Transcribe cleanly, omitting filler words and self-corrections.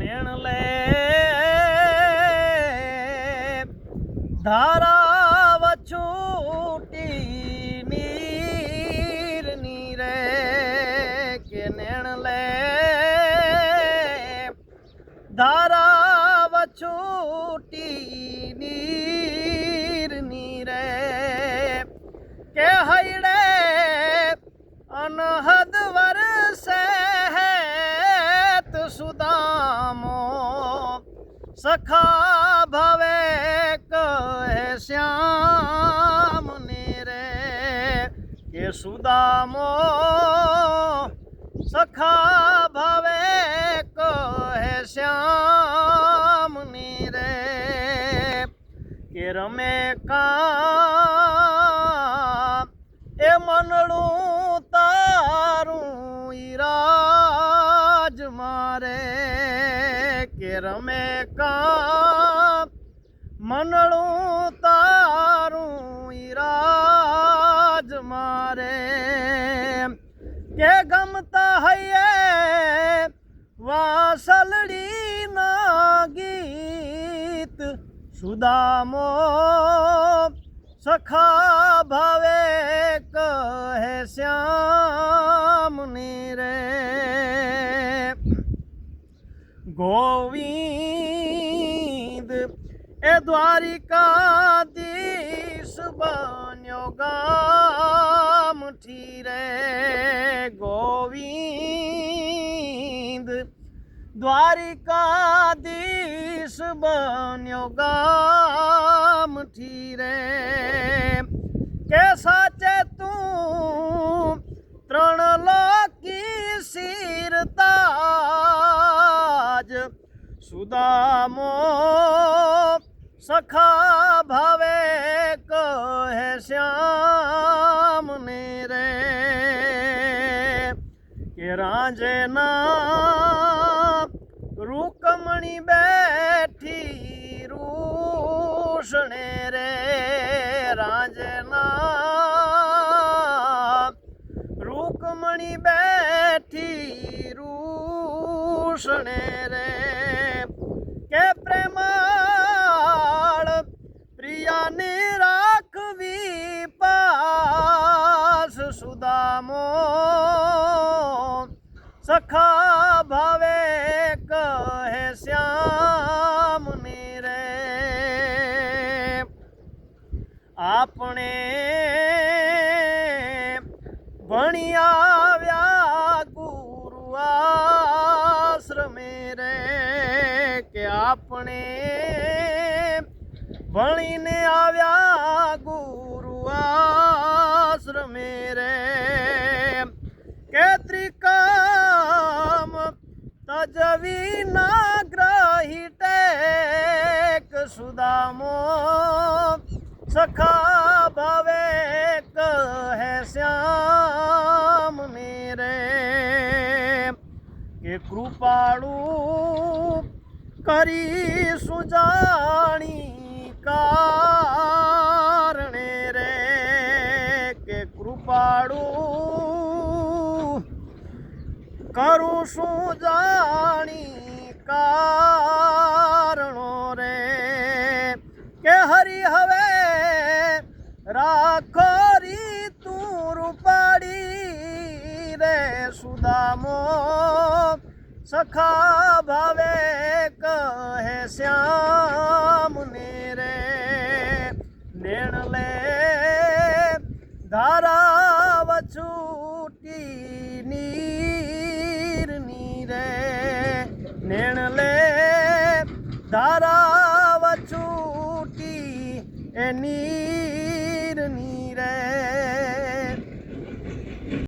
નેણ લે ધારાવ છૂટી નીર નીરે કે નેણ લે ધારાવ છૂટી નીર નીરે કે હૈડે અનહદ વરસે હેત સુદામો સખા ભવે કહે શ્યામ ને રે કે સુદામો સખા ભવે કહે શ્યામ ને રે કે રમે કા એ મનડું તારું ઈરાજ મારે કે રમે કા મનડું તારું ઈરાજ મારે કે ગમતા હૈયે વાસલડી ના ગીત સુદામો સખા ભાવે કહે શ્યામ ને રે ગોવિંદ એ દ્વારિકાધીશ બન્યો ગામઠી રે ગોવિંદ દ્વારિકાધીશ બન્યો ગામઠી રે કે સાચે તું ત્રણ લોકી શિરતાજ સુદામો સખા ભાવે કહે શ્યામ ને રે કે રાંજના રૂકમણી બેઠી રૂષણે રે રાંજના રૂકમણી બેઠી રૂષણે રે કે પ્રેમાળ પ્રિયાની રાખવી પાસ સુદામો સખા ભાવે કહે શ્યામ ને રે આપણે ભણી આવ્યા ગુરુ આશ્રમે રે કે આપણે ભણીને આવ્યા ગુરુ આશ્રમે રે કે ત્રિકામ તજવી ના ગ્રહી ટેક સુદામો સખા ભાવે કહે શ્યામ ને રે કે કૃપાળુ કરી સુજાણી કારણે રે કે કૃપાળુ કરું સુજાણી કારણો રે કે હરી હવે રાખો રી તું રૂપાડી રે સુદામો સખા ભાવે કહે શ્યામ ને રે નેણ લે ધારાવ છૂટી નીર નીરે નેણ લે ધારાવ છૂટી એની